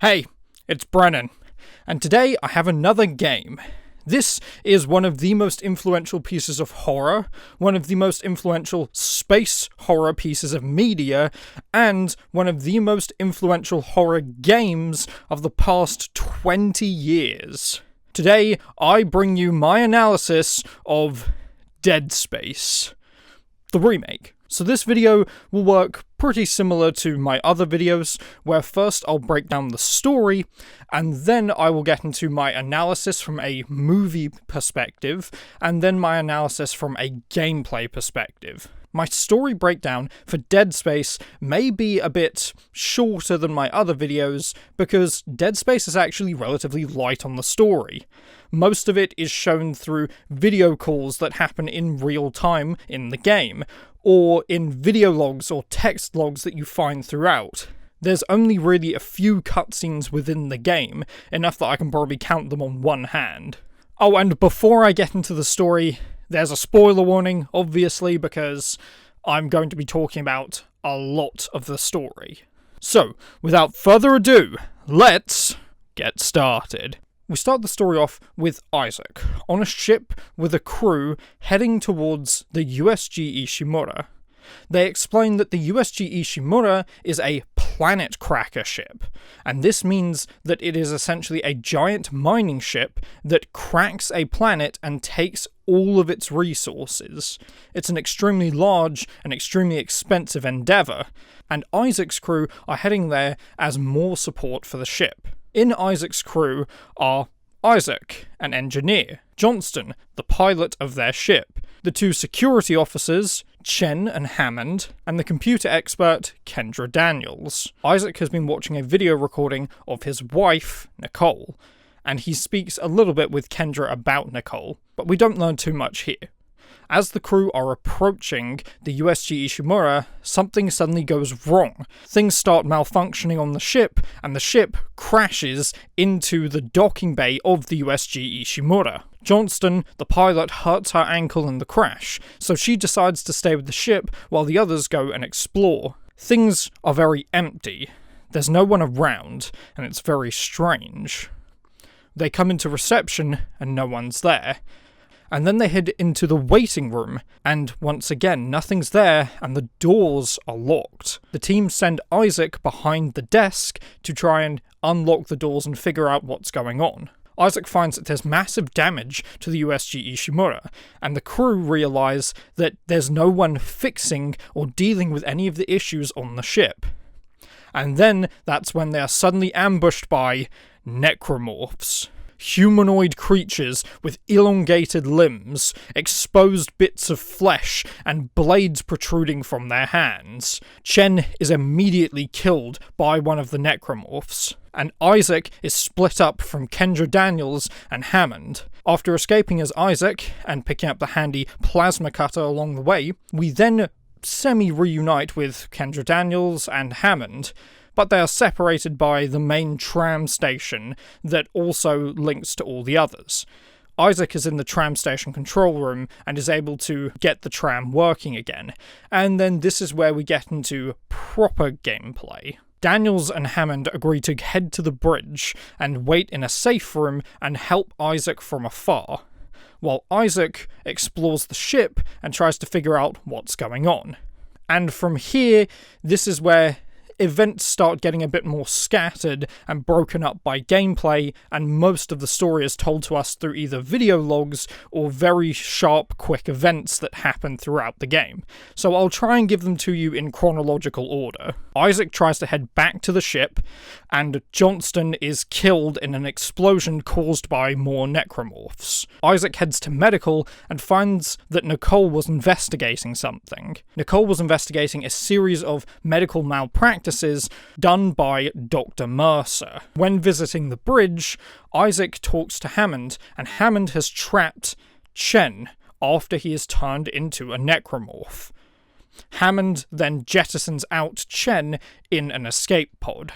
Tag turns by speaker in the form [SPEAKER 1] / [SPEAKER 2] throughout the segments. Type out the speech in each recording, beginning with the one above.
[SPEAKER 1] Hey, it's Brennan, and today I have another game. This is one of the most influential pieces of horror, one of the most influential space horror pieces of media, and one of the most influential horror games of the past 20 years. Today, I bring you my analysis of Dead Space, the remake. So this video will work pretty similar to my other videos, where first I'll break down the story, and then I will get into my analysis from a movie perspective, and then my analysis from a gameplay perspective. My story breakdown for Dead Space may be a bit shorter than my other videos, because Dead Space is actually relatively light on the story. Most of it is shown through video calls that happen in real time in the game, or in video logs or text logs that you find throughout. There's only really a few cutscenes within the game, enough that I can probably count them on one hand. Oh, and before I get into the story, there's a spoiler warning, obviously, because I'm going to be talking about a lot of the story. So, without further ado, let's get started. We start the story off with Isaac, on a ship with a crew heading towards the USG Ishimura. They explain that the USG Ishimura is a planet cracker ship, and this means that it is essentially a giant mining ship that cracks a planet and takes all of its resources. It's an extremely large and extremely expensive endeavour, and Isaac's crew are heading there as more support for the ship. In Isaac's crew are Isaac, an engineer, Johnston, the pilot of their ship, the two security officers, Chen and Hammond, and the computer expert, Kendra Daniels. Isaac has been watching a video recording of his wife, Nicole, and he speaks a little bit with Kendra about Nicole, but we don't learn too much here. As the crew are approaching the USG Ishimura, something suddenly goes wrong. Things start malfunctioning on the ship, and the ship crashes into the docking bay of the USG Ishimura. Johnston, the pilot, hurts her ankle in the crash, so she decides to stay with the ship while the others go and explore. Things are very empty. There's no one around, and it's very strange. They come into reception, and no one's there. And then they head into the waiting room, and once again, nothing's there, and the doors are locked. The team send Isaac behind the desk to try and unlock the doors and figure out what's going on. Isaac finds that there's massive damage to the USG Ishimura, and the crew realise that there's no one fixing or dealing with any of the issues on the ship. And then that's when they are suddenly ambushed by necromorphs. Humanoid creatures with elongated limbs, exposed bits of flesh, and blades protruding from their hands. Chen is immediately killed by one of the necromorphs, and Isaac is split up from Kendra Daniels and Hammond. After escaping as Isaac, and picking up the handy plasma cutter along the way, we then semi-reunite with Kendra Daniels and Hammond, but they are separated by the main tram station that also links to all the others. Isaac is in the tram station control room and is able to get the tram working again, and then this is where we get into proper gameplay. Daniels and Hammond agree to head to the bridge and wait in a safe room and help Isaac from afar, while Isaac explores the ship and tries to figure out what's going on. And from here, this is where events start getting a bit more scattered and broken up by gameplay, and most of the story is told to us through either video logs or very sharp, quick events that happen throughout the game. So I'll try and give them to you in chronological order. Isaac tries to head back to the ship, and Johnston is killed in an explosion caused by more necromorphs. Isaac heads to medical and finds that Nicole was investigating something. Nicole was investigating a series of medical malpractices done by Dr. Mercer. When visiting the bridge, Isaac talks to Hammond, and Hammond has trapped Chen after he is turned into a necromorph. Hammond then jettisons out Chen in an escape pod.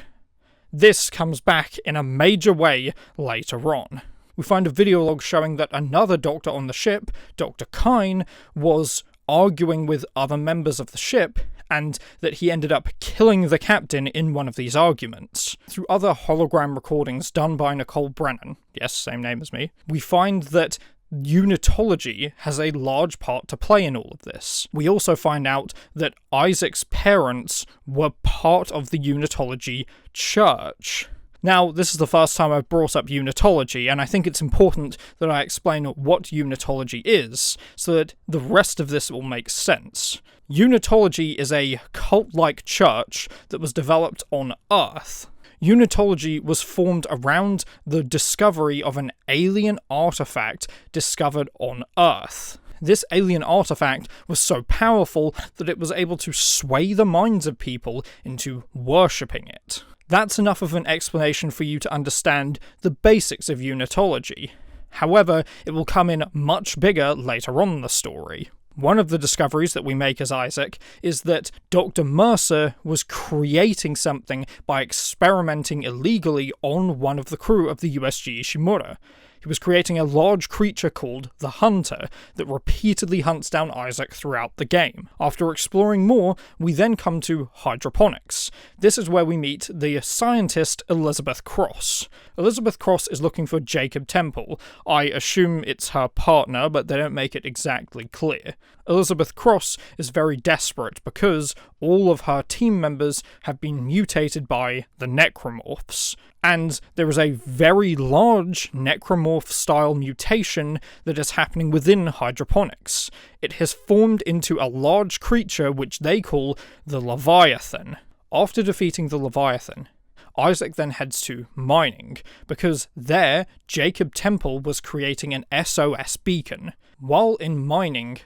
[SPEAKER 1] This comes back in a major way later on. We find a video log showing that another doctor on the ship, Dr. Kine, was arguing with other members of the ship, and that he ended up killing the captain in one of these arguments. Through other hologram recordings done by Nicole Brennan, yes, same name as me, we find that unitology has a large part to play in all of this. We also find out that Isaac's parents were part of the unitology church. Now, this is the first time I've brought up unitology, and I think it's important that I explain what unitology is, so that the rest of this will make sense. Unitology is a cult-like church that was developed on Earth. Unitology was formed around the discovery of an alien artifact discovered on Earth. This alien artifact was so powerful that it was able to sway the minds of people into worshipping it. That's enough of an explanation for you to understand the basics of unitology. However, it will come in much bigger later on in the story. One of the discoveries that we make as Isaac is that Dr. Mercer was creating something by experimenting illegally on one of the crew of the USG Ishimura. He was creating a large creature called the Hunter that repeatedly hunts down Isaac throughout the game. After exploring more, we then come to hydroponics. This is where we meet the scientist Elizabeth Cross. Elizabeth Cross is looking for Jacob Temple. I assume it's her partner, but they don't make it exactly clear. Elizabeth Cross is very desperate because all of her team members have been mutated by the necromorphs. And there is a very large necromorph-style mutation that is happening within hydroponics. It has formed into a large creature which they call the Leviathan. After defeating the Leviathan, Isaac then heads to mining, because there, Jacob Temple was creating an SOS beacon. While in mining,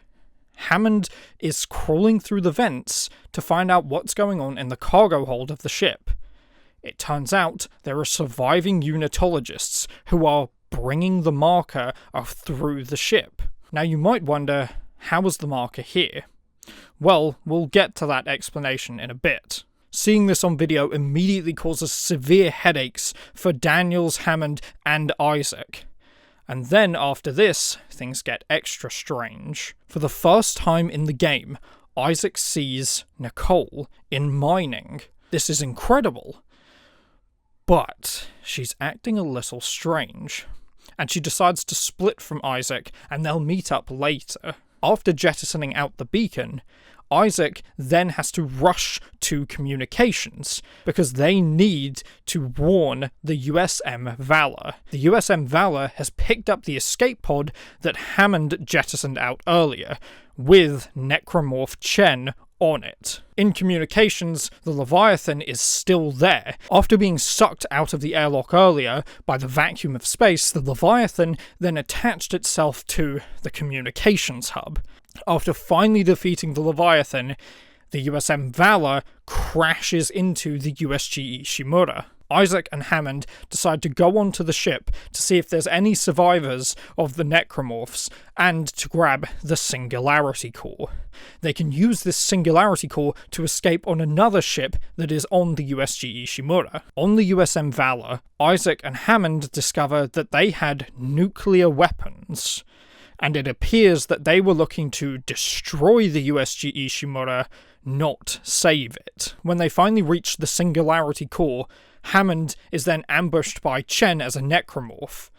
[SPEAKER 1] Hammond is crawling through the vents to find out what's going on in the cargo hold of the ship. It turns out there are surviving unitologists who are bringing the marker through the ship. Now you might wonder, how was the marker here? Well, we'll get to that explanation in a bit. Seeing this on video immediately causes severe headaches for Daniels, Hammond, and Isaac. And then after this, things get extra strange. For the first time in the game, Isaac sees Nicole in mining. This is incredible. But she's acting a little strange, and she decides to split from Isaac and they'll meet up later. After jettisoning out the beacon, Isaac then has to rush to communications, because they need to warn the USM Valor. The USM Valor has picked up the escape pod that Hammond jettisoned out earlier, with Necromorph Chen on it. In communications, the Leviathan is still there. After being sucked out of the airlock earlier by the vacuum of space, the Leviathan then attached itself to the communications hub. After finally defeating the Leviathan, the USM Valor crashes into the USG Ishimura. Isaac and Hammond decide to go onto the ship to see if there's any survivors of the necromorphs and to grab the Singularity Core. They can use this Singularity Core to escape on another ship that is on the USG Ishimura. On the USM Valor, Isaac and Hammond discover that they had nuclear weapons, and it appears that they were looking to destroy the USG Ishimura, not save it. When they finally reach the Singularity Core, Hammond is then ambushed by Chen as a necromorph.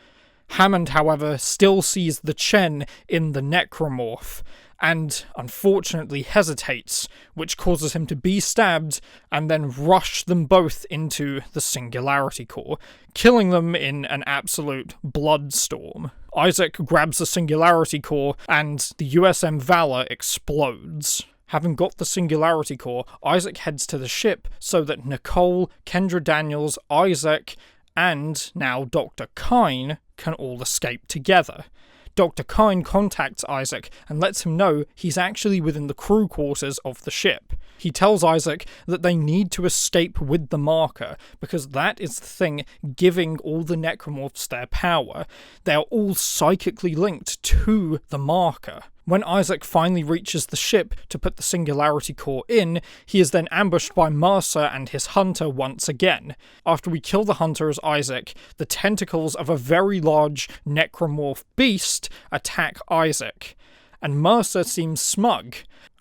[SPEAKER 1] Hammond, however, still sees the Chen in the necromorph, and unfortunately hesitates, which causes him to be stabbed and then rush them both into the Singularity Core, killing them in an absolute bloodstorm. Isaac grabs the Singularity Core and the USM Valor explodes. Having got the Singularity Core, Isaac heads to the ship so that Nicole, Kendra Daniels, Isaac, and now Dr. Kyne can all escape together. Dr. Kyne contacts Isaac and lets him know he's actually within the crew quarters of the ship. He tells Isaac that they need to escape with the marker, because that is the thing giving all the necromorphs their power. They are all psychically linked to the marker. When Isaac finally reaches the ship to put the Singularity Core in, he is then ambushed by Mercer and his hunter once again. After we kill the hunter as Isaac, the tentacles of a very large necromorph beast attack Isaac, and Mercer seems smug.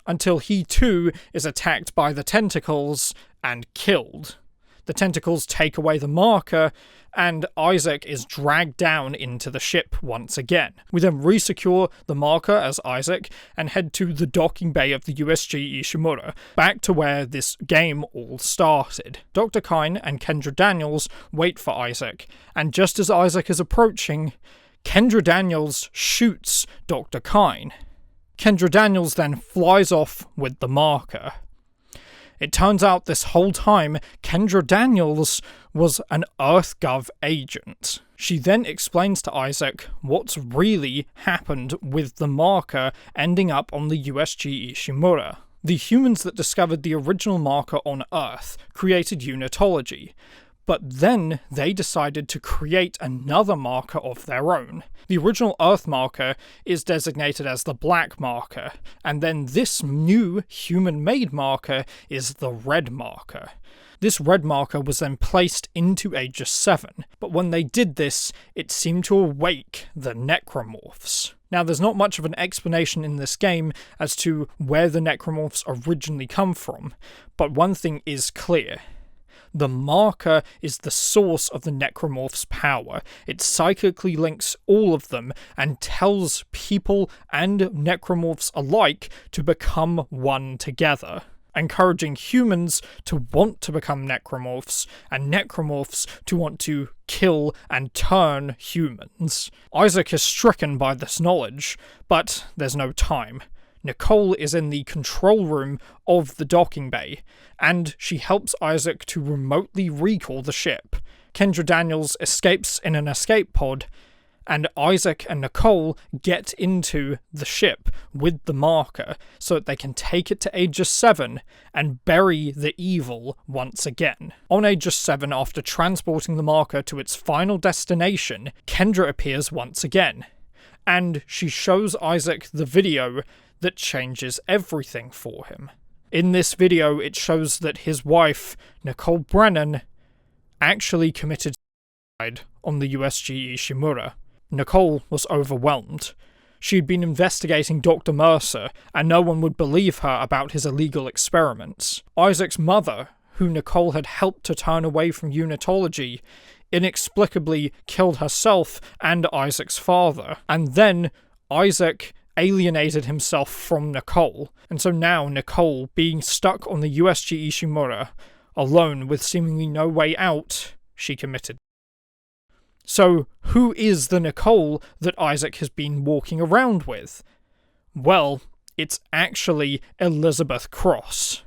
[SPEAKER 1] until he too is attacked by the tentacles and killed. The tentacles take away the marker, and Isaac is dragged down into the ship once again. We then resecure the marker as Isaac and head to the docking bay of the USG Ishimura, back to where this game all started. Dr. Kyne and Kendra Daniels wait for Isaac, and just as Isaac is approaching, Kendra Daniels shoots Dr. Kyne. Kendra Daniels then flies off with the marker. It turns out this whole time, Kendra Daniels was an EarthGov agent. She then explains to Isaac what's really happened with the marker ending up on the USG Ishimura. The humans that discovered the original marker on Earth created unitology, but then they decided to create another marker of their own. The original Earth marker is designated as the black marker, and then this new human-made marker is the red marker. This red marker was then placed into Aegis 7, but when they did this, it seemed to awake the necromorphs. Now, there's not much of an explanation in this game as to where the necromorphs originally come from, but one thing is clear. The marker is the source of the necromorph's power. It psychically links all of them and tells people and necromorphs alike to become one together, encouraging humans to want to become necromorphs and necromorphs to want to kill and turn humans. Isaac is stricken by this knowledge, but there's no time. Nicole is in the control room of the docking bay, and she helps Isaac to remotely recall the ship. Kendra Daniels escapes in an escape pod, and Isaac and Nicole get into the ship with the marker so that they can take it to Aegis 7 and bury the evil once again. On Aegis 7, after transporting the marker to its final destination, Kendra appears once again, and she shows Isaac the video that changes everything for him. In this video, it shows that his wife, Nicole Brennan, actually committed suicide on the USG Ishimura. Nicole was overwhelmed. She'd been investigating Dr. Mercer, and no one would believe her about his illegal experiments. Isaac's mother, who Nicole had helped to turn away from unitology, inexplicably killed herself and Isaac's father, and then Isaac alienated himself from Nicole, and so now Nicole, being stuck on the USG Ishimura, alone with seemingly no way out, she committed. So, who is the Nicole that Isaac has been walking around with? Well, it's actually Elizabeth Cross.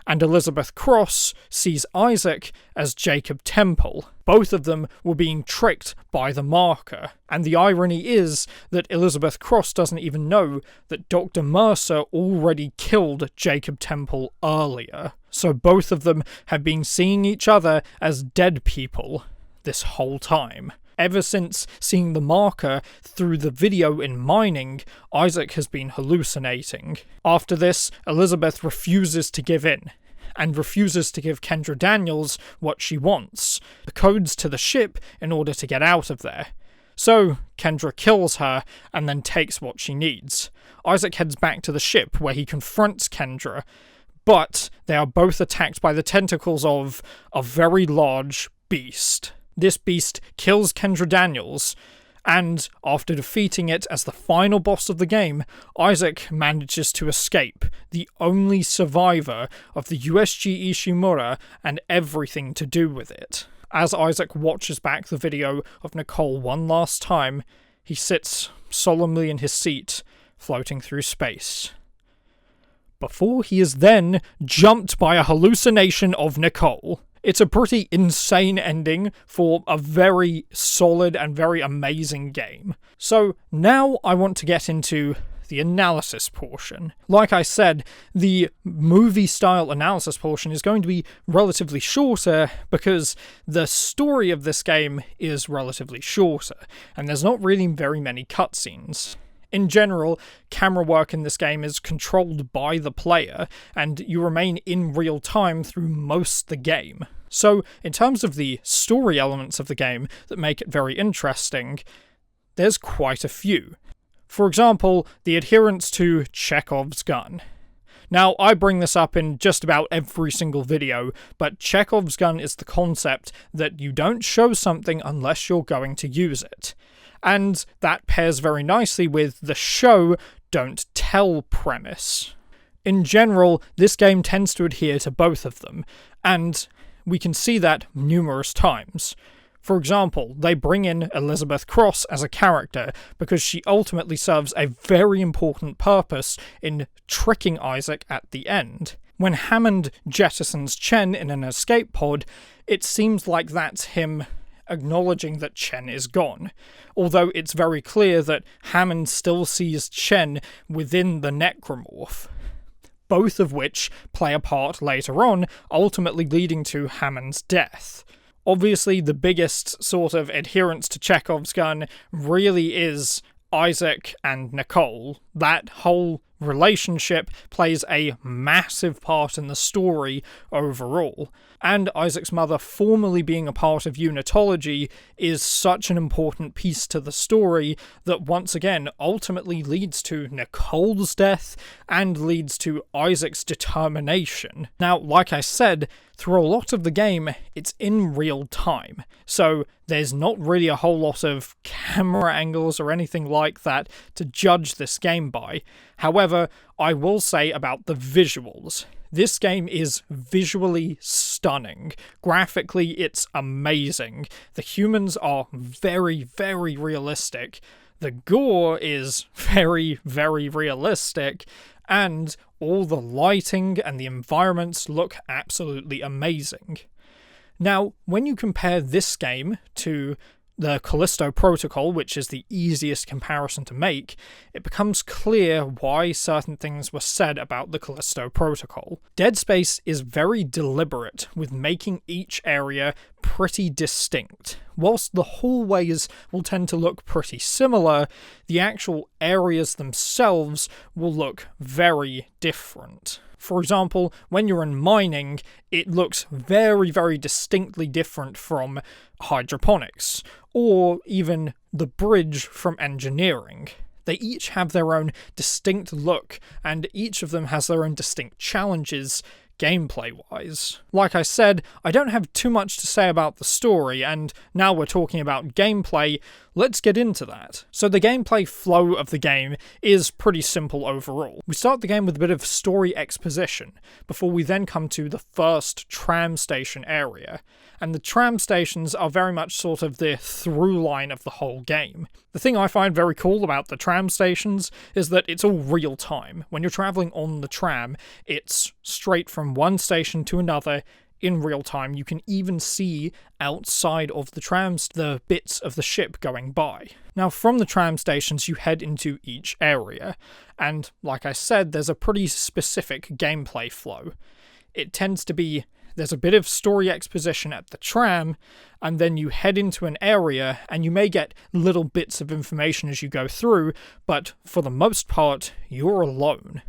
[SPEAKER 1] And Elizabeth Cross sees Isaac as Jacob Temple. Both of them were being tricked by the marker. And the irony is that Elizabeth Cross doesn't even know that Dr. Mercer already killed Jacob Temple earlier. So both of them have been seeing each other as dead people this whole time. Ever since seeing the marker through the video in mining, Isaac has been hallucinating. After this, Elizabeth refuses to give in, and refuses to give Kendra Daniels what she wants, the codes to the ship in order to get out of there. So, Kendra kills her, and then takes what she needs. Isaac heads back to the ship, where he confronts Kendra, but they are both attacked by the tentacles of a very large beast. This beast kills Kendra Daniels, and after defeating it as the final boss of the game, Isaac manages to escape, the only survivor of the USG Ishimura and everything to do with it. As Isaac watches back the video of Nicole one last time, he sits solemnly in his seat, floating through space. Before he is then jumped by a hallucination of Nicole. It's a pretty insane ending for a very solid and very amazing game. So now I want to get into the analysis portion. Like I said, the movie-style analysis portion is going to be relatively shorter because the story of this game is relatively shorter, and there's not really very many cutscenes. In general, camera work in this game is controlled by the player, and you remain in real time through most of the game. So, in terms of the story elements of the game that make it very interesting, there's quite a few. For example, the adherence to Chekhov's gun. Now, I bring this up in just about every single video, but Chekhov's gun is the concept that you don't show something unless you're going to use it. And that pairs very nicely with the show, don't tell premise. In general, this game tends to adhere to both of them, and we can see that numerous times. For example, they bring in Elizabeth Cross as a character because she ultimately serves a very important purpose in tricking Isaac at the end. When Hammond jettisons Chen in an escape pod, it seems like that's him acknowledging that Chen is gone, although it's very clear that Hammond still sees Chen within the necromorph, both of which play a part later on, ultimately leading to Hammond's death. Obviously, the biggest sort of adherence to Chekhov's gun really is Isaac and Nicole. That whole relationship plays a massive part in the story overall, and Isaac's mother formally being a part of unitology is such an important piece to the story that once again ultimately leads to Nicole's death and leads to Isaac's determination. Now, like I said, through a lot of the game, it's in real time, so there's not really a whole lot of camera angles or anything like that to judge this game by. However, I will say about the visuals. This game is visually stunning. Graphically, it's amazing. The humans are very, very realistic. The gore is very, very realistic. And all the lighting and the environments look absolutely amazing. Now, when you compare this game to the Callisto Protocol, which is the easiest comparison to make, it becomes clear why certain things were said about the Callisto Protocol. Dead Space is very deliberate with making each area pretty distinct. Whilst the hallways will tend to look pretty similar, the actual areas themselves will look very different. For example, when you're in mining, it looks very, very distinctly different from hydroponics, or even the bridge from engineering. They each have their own distinct look, and each of them has their own distinct challenges, gameplay-wise. Like I said, I don't have too much to say about the story, and now we're talking about gameplay, let's get into that. So the gameplay flow of the game is pretty simple overall. We start the game with a bit of story exposition, before we then come to the first tram station area, and the tram stations are very much sort of the through line of the whole game. The thing I find very cool about the tram stations is that it's all real time. When you're travelling on the tram, it's straight from one station to another in real time. You can even see outside of the trams the bits of the ship going by. Now, from the tram stations, you head into each area, and like I said, there's a pretty specific gameplay flow. It tends to be there's a bit of story exposition at the tram, and then you head into an area, and you may get little bits of information as you go through, but for the most part, you're alone.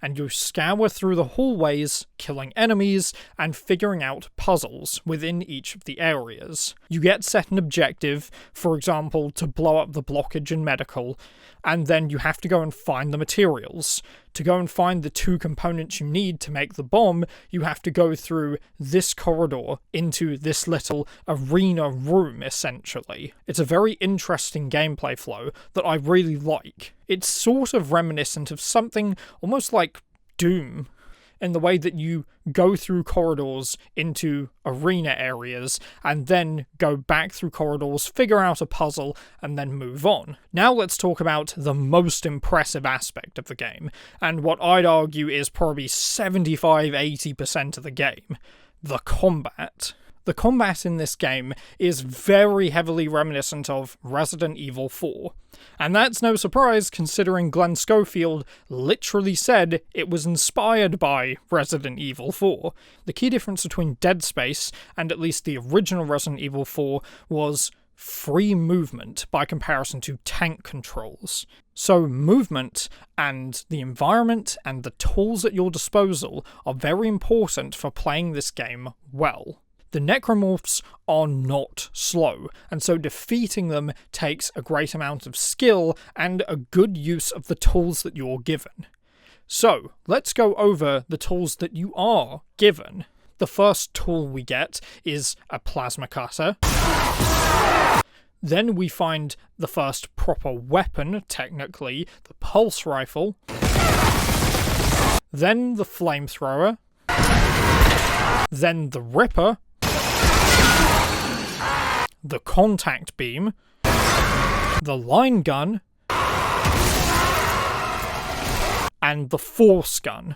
[SPEAKER 1] And you scour through the hallways, killing enemies, and figuring out puzzles within each of the areas. You get set an objective, for example, to blow up the blockage in medical, and then you have to go and find the materials. To go and find the 2 components you need to make the bomb, you have to go through this corridor into this little arena room, essentially. It's a very interesting gameplay flow that I really like. It's sort of reminiscent of something almost like Doom, in the way that you go through corridors into arena areas, and then go back through corridors, figure out a puzzle, and then move on. Now let's talk about the most impressive aspect of the game, and what I'd argue is probably 75-80% of the game: the combat. The combat in this game is very heavily reminiscent of Resident Evil 4, and that's no surprise considering Glenn Schofield literally said it was inspired by Resident Evil 4. The key difference between Dead Space and at least the original Resident Evil 4 was free movement by comparison to tank controls. So movement and the environment and the tools at your disposal are very important for playing this game well. The necromorphs are not slow, and so defeating them takes a great amount of skill and a good use of the tools that you're given. So, let's go over the tools that you are given. The first tool we get is a plasma cutter. Then we find the first proper weapon, technically, the pulse rifle. Then the flamethrower. Then the Ripper. The contact beam. The line gun. And the force gun.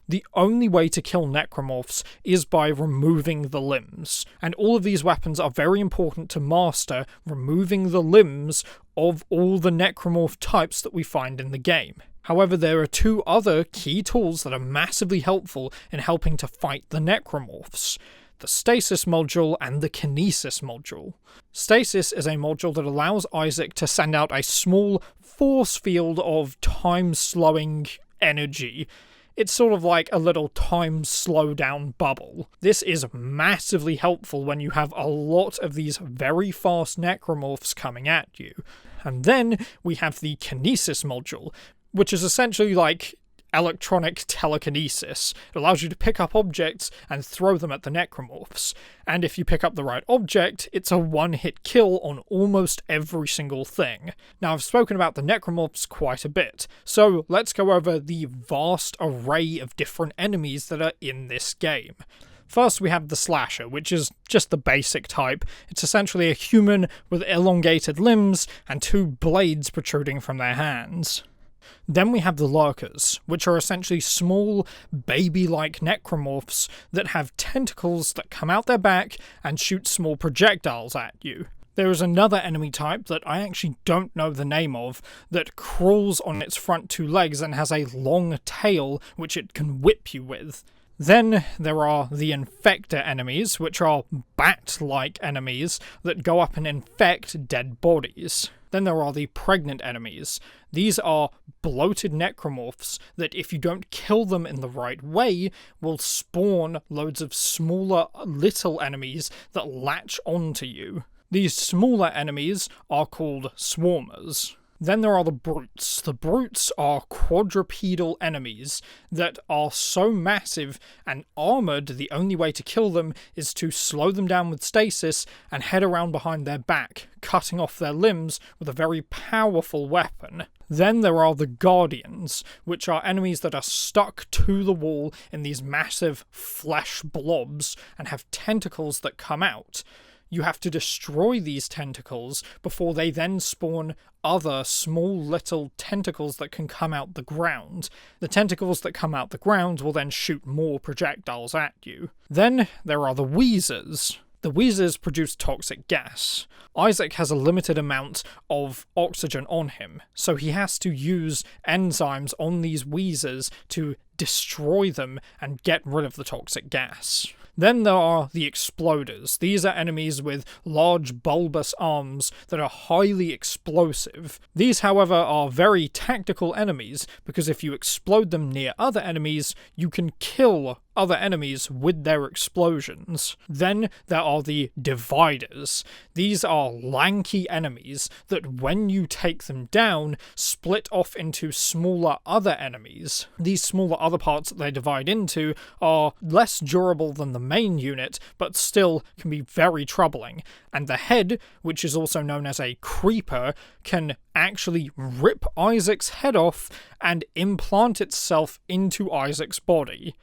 [SPEAKER 1] The only way to kill necromorphs is by removing the limbs, and all of these weapons are very important to master removing the limbs of all the necromorph types that we find in the game. However, there are two other key tools that are massively helpful in helping to fight the necromorphs: the stasis module and the kinesis module. Stasis is a module that allows Isaac to send out a small force field of time-slowing energy. It's sort of like a little time slowdown bubble. This is massively helpful when you have a lot of these very fast necromorphs coming at you. And then we have the kinesis module, which is essentially like electronic telekinesis. It allows you to pick up objects and throw them at the necromorphs. And if you pick up the right object, it's a one-hit kill on almost every single thing. Now, I've spoken about the necromorphs quite a bit, so let's go over the vast array of different enemies that are in this game. First, we have the Slasher, which is just the basic type. It's essentially a human with elongated limbs and two blades protruding from their hands. Then we have the Lurkers, which are essentially small, baby-like necromorphs that have tentacles that come out their back and shoot small projectiles at you. There is another enemy type that I actually don't know the name of that crawls on its front two legs and has a long tail which it can whip you with. Then there are the Infector enemies, which are bat-like enemies that go up and infect dead bodies. Then there are the Pregnant enemies. These are bloated necromorphs that, if you don't kill them in the right way, will spawn loads of smaller little enemies that latch onto you. These smaller enemies are called Swarmers. Then there are the Brutes. The Brutes are quadrupedal enemies that are so massive and armoured, the only way to kill them is to slow them down with stasis and head around behind their back, cutting off their limbs with a very powerful weapon. Then there are the Guardians, which are enemies that are stuck to the wall in these massive flesh blobs and have tentacles that come out. You have to destroy these tentacles before they then spawn other small little tentacles that can come out the ground. The tentacles that come out the ground will then shoot more projectiles at you. Then there are the Wheezers. The Wheezers produce toxic gas. Isaac has a limited amount of oxygen on him, so he has to use enzymes on these Wheezers to destroy them and get rid of the toxic gas. Then there are the Exploders. These are enemies with large bulbous arms that are highly explosive. These, however, are very tactical enemies, because if you explode them near other enemies, you can kill other enemies with their explosions. Then there are the Dividers. These are lanky enemies that, when you take them down, split off into smaller other enemies. These smaller other parts that they divide into are less durable than the main unit, but still can be very troubling. And the head, which is also known as a Creeper, can actually rip Isaac's head off and implant itself into Isaac's body.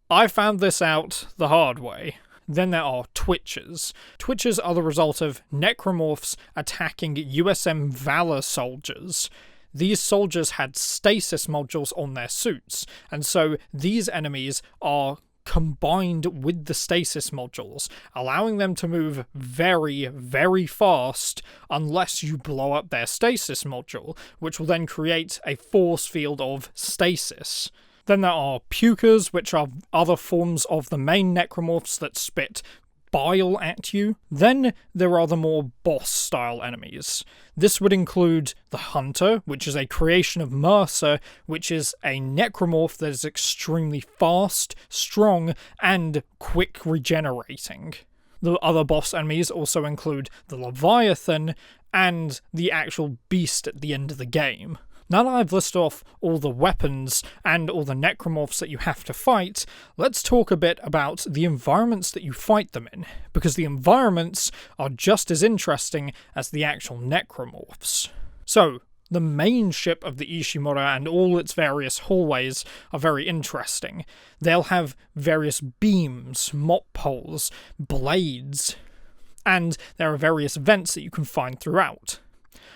[SPEAKER 1] I found this out the hard way. Then there are Twitchers. Twitchers are the result of necromorphs attacking USM Valor soldiers. These soldiers had stasis modules on their suits, and so these enemies are combined with the stasis modules, allowing them to move very, very fast unless you blow up their stasis module, which will then create a force field of stasis. Then there are Pukers, which are other forms of the main necromorphs that spit bile at you. Then there are the more boss-style enemies. This would include the Hunter, which is a creation of Mercer, which is a necromorph that is extremely fast, strong, and quick regenerating. The other boss enemies also include the Leviathan and the actual beast at the end of the game. Now that I've listed off all the weapons and all the necromorphs that you have to fight, let's talk a bit about the environments that you fight them in, because the environments are just as interesting as the actual necromorphs. So, the main ship of the Ishimura and all its various hallways are very interesting. They'll have various beams, mop poles, blades, and there are various vents that you can find throughout.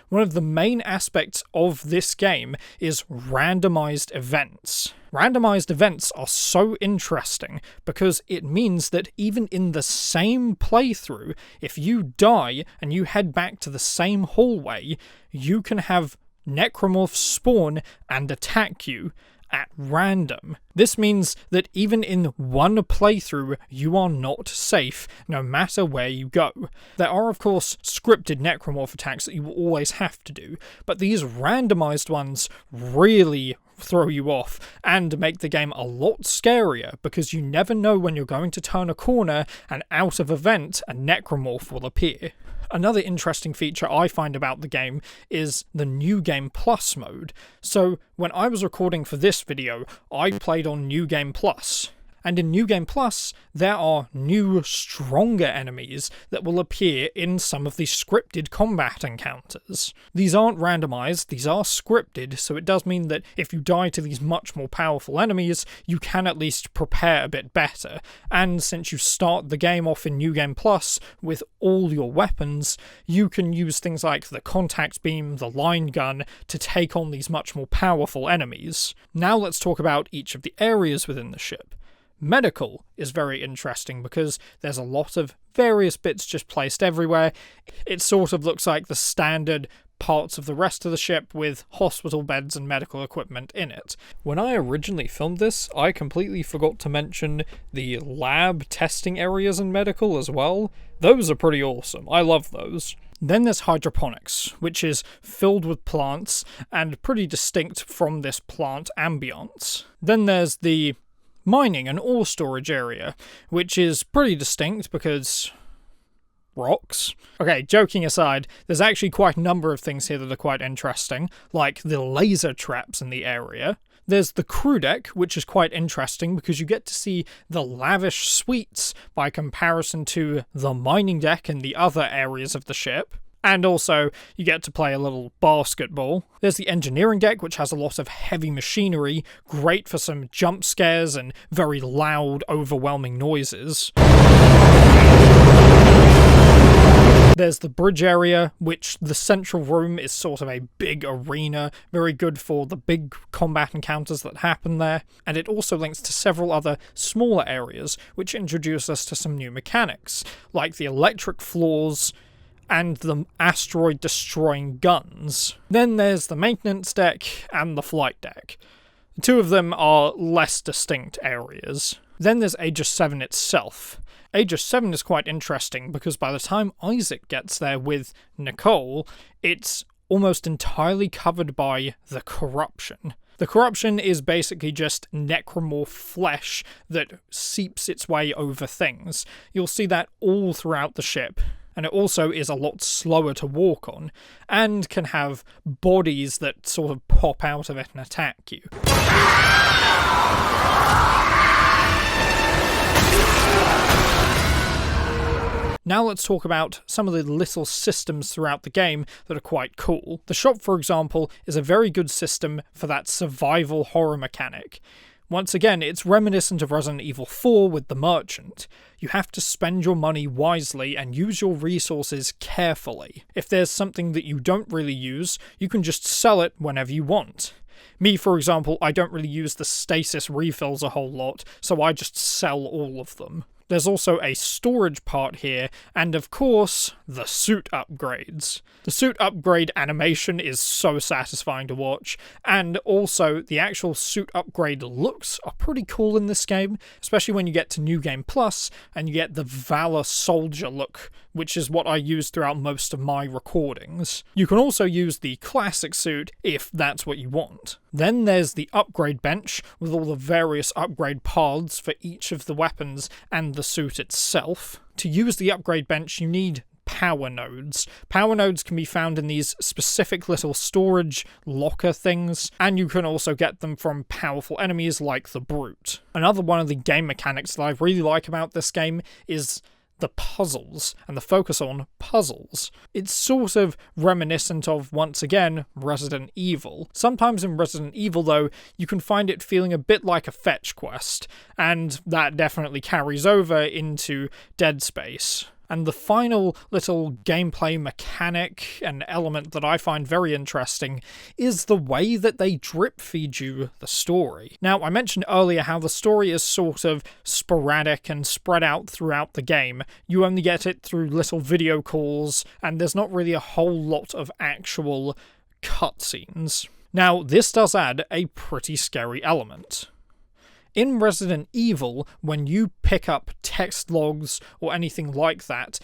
[SPEAKER 1] One of the main aspects of this game is randomized events. Randomized events are so interesting because it means that even in the same playthrough, if you die and you head back to the same hallway, you can have necromorphs spawn and attack you at random. This means that even in one playthrough, you are not safe, no matter where you go. There are, of course, scripted necromorph attacks that you will always have to do, but these randomized ones really throw you off and make the game a lot scarier because you never know when you're going to turn a corner and out of a vent a necromorph will appear. Another interesting feature I find about the game is the New Game Plus mode. So when I was recording for this video, I played on New Game Plus. And in New Game Plus, there are new, stronger enemies that will appear in some of the scripted combat encounters. These aren't randomized, these are scripted, so it does mean that if you die to these much more powerful enemies, you can at least prepare a bit better. And since you start the game off in New Game Plus with all your weapons, you can use things like the contact beam, the line gun, to take on these much more powerful enemies. Now let's talk about each of the areas within the ship. Medical is very interesting because there's a lot of various bits just placed everywhere. It sort of looks like the standard parts of the rest of the ship with hospital beds and medical equipment in it. When I originally filmed this, I completely forgot to mention the lab testing areas in medical as well. Those are pretty awesome. I love those. Then there's hydroponics, which is filled with plants and pretty distinct from this plant ambience. Then there's the mining and ore storage area, which is pretty distinct because rocks. Okay, joking aside, there's actually quite a number of things here that are quite interesting, like the laser traps in the area. There's the crew deck, which is quite interesting because you get to see the lavish suites by comparison to the mining deck and the other areas of the ship. And also, you get to play a little basketball. There's the engineering deck, which has a lot of heavy machinery, great for some jump scares and very loud, overwhelming noises. There's the bridge area, which the central room is sort of a big arena, very good for the big combat encounters that happen there. And it also links to several other smaller areas, which introduce us to some new mechanics, like the electric floors, and the asteroid-destroying guns. Then there's the maintenance deck and the flight deck. The two of them are less distinct areas. Then there's Aegis 7 itself. Aegis 7 is quite interesting because by the time Isaac gets there with Nicole, it's almost entirely covered by the corruption. The corruption is basically just necromorph flesh that seeps its way over things. You'll see that all throughout the ship. And it also is a lot slower to walk on, and can have bodies that sort of pop out of it and attack you. Now let's talk about some of the little systems throughout the game that are quite cool. The shop, for example, is a very good system for that survival horror mechanic. Once again, it's reminiscent of Resident Evil 4 with the merchant. You have to spend your money wisely and use your resources carefully. If there's something that you don't really use, you can just sell it whenever you want. Me, for example, I don't really use the stasis refills a whole lot, so I just sell all of them. There's also a storage part here, and of course, the suit upgrades. The suit upgrade animation is so satisfying to watch, and also the actual suit upgrade looks are pretty cool in this game, especially when you get to New Game Plus, and you get the Valor Soldier look, which is what I use throughout most of my recordings. You can also use the classic suit if that's what you want. Then there's the upgrade bench, with all the various upgrade paths for each of the weapons and the suit itself. To use the upgrade bench, you need power nodes. Power nodes can be found in these specific little storage locker things, and you can also get them from powerful enemies like the Brute. Another one of the game mechanics that I really like about this game is the puzzles, and the focus on puzzles. It's sort of reminiscent of, once again, Resident Evil. Sometimes in Resident Evil, though, you can find it feeling a bit like a fetch quest, and that definitely carries over into Dead Space. And the final little gameplay mechanic and element that I find very interesting is the way that they drip feed you the story. Now, I mentioned earlier how the story is sort of sporadic and spread out throughout the game. You only get it through little video calls, and there's not really a whole lot of actual cutscenes. Now, this does add a pretty scary element. In Resident Evil, when you pick up text logs or anything like that,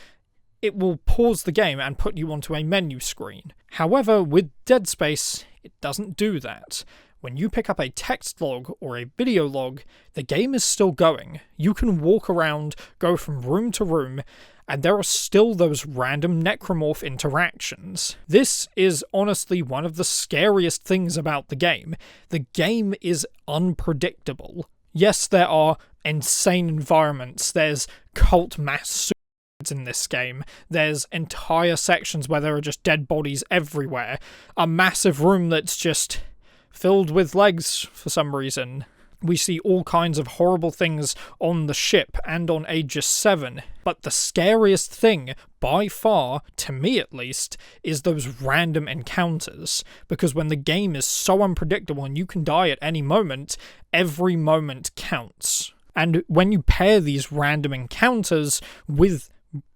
[SPEAKER 1] it will pause the game and put you onto a menu screen. However, with Dead Space, it doesn't do that. When you pick up a text log or a video log, the game is still going. You can walk around, go from room to room, and there are still those random necromorph interactions. This is honestly one of the scariest things about the game. The game is unpredictable. Yes, there are insane environments, there's cult mass suicides in this game, there's entire sections where there are just dead bodies everywhere, a massive room that's just filled with legs for some reason. We see all kinds of horrible things on the ship and on Aegis 7, but the scariest thing, by far, to me at least, is those random encounters, because when the game is so unpredictable and you can die at any moment, every moment counts. And when you pair these random encounters with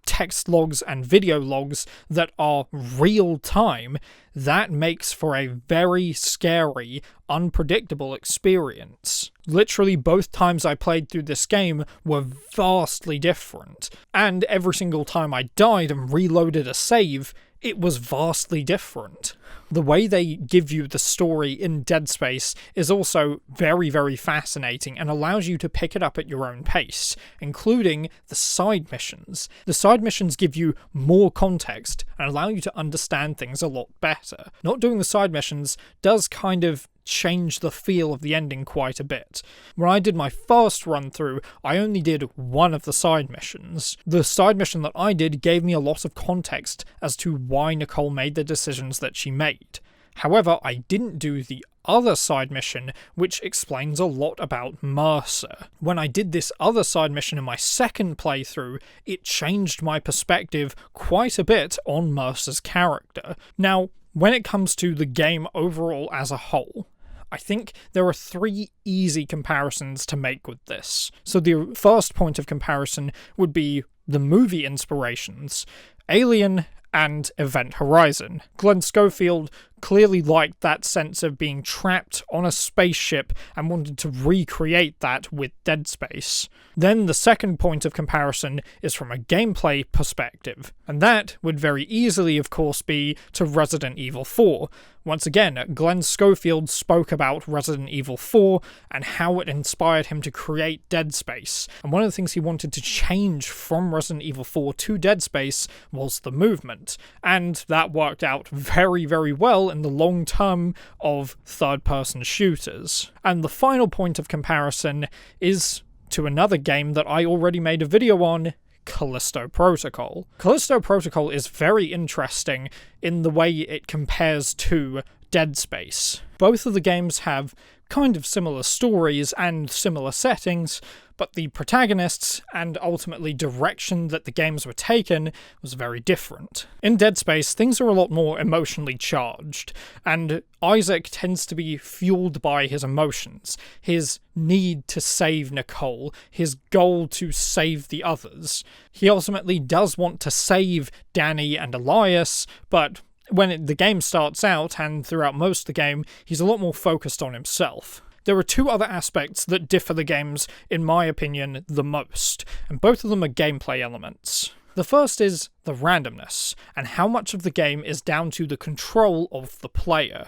[SPEAKER 1] text logs and video logs that are real time, that makes for a very scary, unpredictable experience. Literally both times I played through this game were vastly different, and every single time I died and reloaded a save, it was vastly different. The way they give you the story in Dead Space is also very, very fascinating and allows you to pick it up at your own pace, including the side missions. The side missions give you more context and allow you to understand things a lot better. Not doing the side missions does kind of change the feel of the ending quite a bit. When I did my first run through, I only did one of the side missions. The side mission that I did gave me a lot of context as to why Nicole made the decisions that she made. However, I didn't do the other side mission, which explains a lot about Mercer. When I did this other side mission in my second playthrough, it changed my perspective quite a bit on Mercer's character. Now, when it comes to the game overall as a whole, I think there are 3 easy comparisons to make with this. So the first point of comparison would be the movie inspirations, Alien and Event Horizon. Glenn Schofield clearly liked that sense of being trapped on a spaceship and wanted to recreate that with Dead Space. Then the second point of comparison is from a gameplay perspective, and that would very easily, of course, be to Resident Evil 4. Once again, Glenn Schofield spoke about Resident Evil 4 and how it inspired him to create Dead Space, and one of the things he wanted to change from Resident Evil 4 to Dead Space was the movement, and that worked out very, very well in the long term of third-person shooters. And the final point of comparison is to another game that I already made a video on, Callisto Protocol. Callisto Protocol is very interesting in the way it compares to Dead Space. Both of the games have kind of similar stories and similar settings, but the protagonists and ultimately direction that the games were taken was very different. In Dead Space, things are a lot more emotionally charged, and Isaac tends to be fueled by his emotions, his need to save Nicole, his goal to save the others. He ultimately does want to save Danny and Elias, but when the game starts out, and throughout most of the game, he's a lot more focused on himself. There are 2 other aspects that differ the games, in my opinion, the most, and both of them are gameplay elements. The first is the randomness, and how much of the game is down to the control of the player.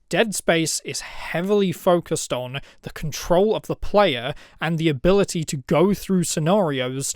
[SPEAKER 1] Dead Space is heavily focused on the control of the player and the ability to go through scenarios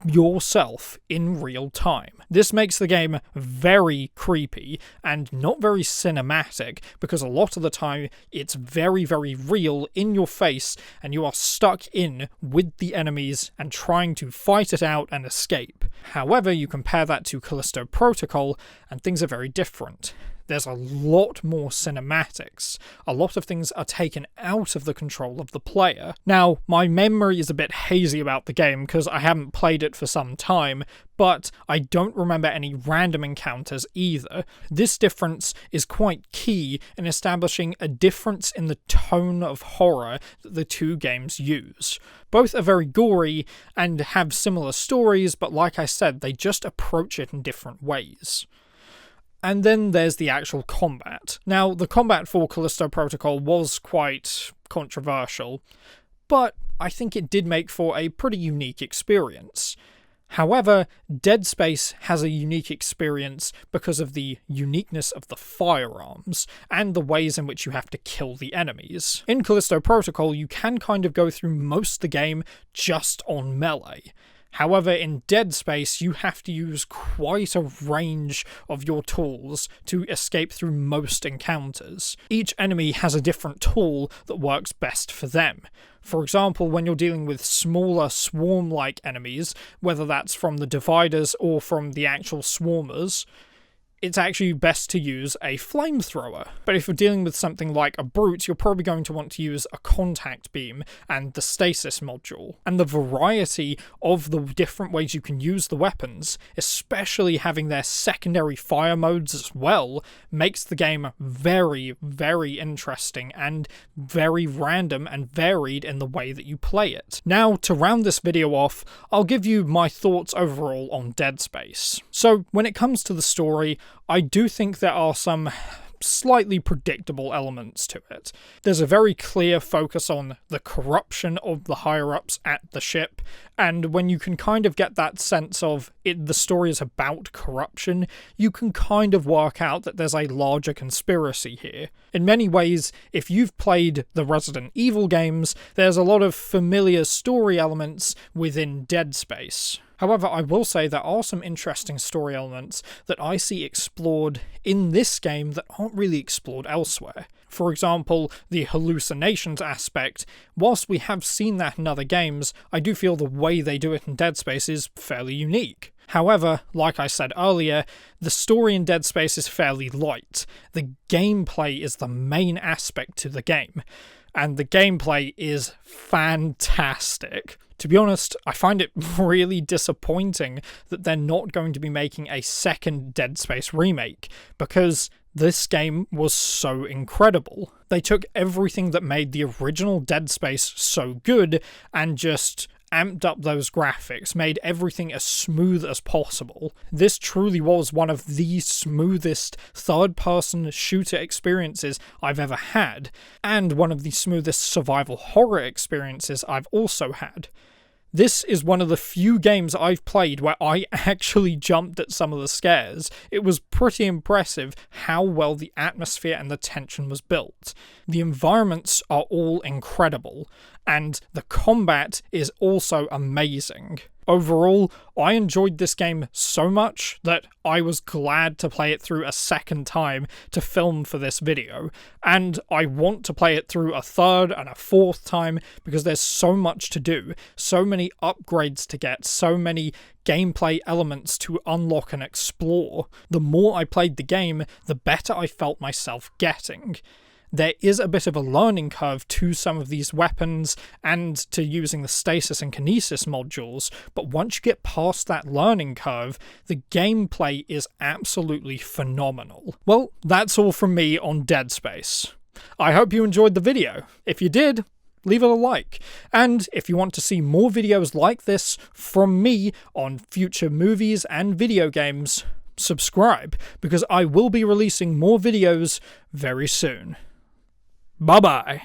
[SPEAKER 1] yourself in real time. This makes the game very creepy and not very cinematic, because a lot of the time it's very, very real in your face and you are stuck in with the enemies and trying to fight it out and escape. However, you compare that to Callisto Protocol and things are very different. There's a lot more cinematics. A lot of things are taken out of the control of the player. Now, my memory is a bit hazy about the game because I haven't played it for some time, but I don't remember any random encounters either. This difference is quite key in establishing a difference in the tone of horror that the two games use. Both are very gory and have similar stories, but like I said, they just approach it in different ways. And then there's the actual combat. Now, the combat for Callisto Protocol was quite controversial, but I think it did make for a pretty unique experience. However, Dead Space has a unique experience because of the uniqueness of the firearms and the ways in which you have to kill the enemies. In Callisto Protocol, you can kind of go through most of the game just on melee. However, in Dead Space, you have to use quite a range of your tools to escape through most encounters. Each enemy has a different tool that works best for them. For example, when you're dealing with smaller swarm-like enemies, whether that's from the dividers or from the actual swarmers, it's actually best to use a flamethrower. But if you're dealing with something like a brute, you're probably going to want to use a contact beam and the stasis module. And the variety of the different ways you can use the weapons, especially having their secondary fire modes as well, makes the game very, very interesting and very random and varied in the way that you play it. Now, to round this video off, I'll give you my thoughts overall on Dead Space. So, when it comes to the story, I do think there are some slightly predictable elements to it. There's a very clear focus on the corruption of the higher-ups at the ship, and when you can kind of get that sense of the story is about corruption, you can kind of work out that there's a larger conspiracy here. In many ways, if you've played the Resident Evil games, there's a lot of familiar story elements within Dead Space. However, I will say there are some interesting story elements that I see explored in this game that aren't really explored elsewhere. For example, the hallucinations aspect. Whilst we have seen that in other games, I do feel the way they do it in Dead Space is fairly unique. However, like I said earlier, the story in Dead Space is fairly light. The gameplay is the main aspect to the game, and the gameplay is fantastic. To be honest, I find it really disappointing that they're not going to be making a second Dead Space Remake, because this game was so incredible. They took everything that made the original Dead Space so good and just amped up those graphics, made everything as smooth as possible. This truly was one of the smoothest third-person shooter experiences I've ever had, and one of the smoothest survival horror experiences I've also had. This is one of the few games I've played where I actually jumped at some of the scares. It was pretty impressive how well the atmosphere and the tension was built. The environments are all incredible, and the combat is also amazing. Overall, I enjoyed this game so much that I was glad to play it through a second time to film for this video, and I want to play it through a third and a fourth time because there's so much to do, so many upgrades to get, so many gameplay elements to unlock and explore. The more I played the game, the better I felt myself getting. There is a bit of a learning curve to some of these weapons and to using the stasis and kinesis modules, but once you get past that learning curve, the gameplay is absolutely phenomenal. Well, that's all from me on Dead Space. I hope you enjoyed the video. If you did, leave it a like. And if you want to see more videos like this from me on future movies and video games, subscribe, because I will be releasing more videos very soon. Bye-bye.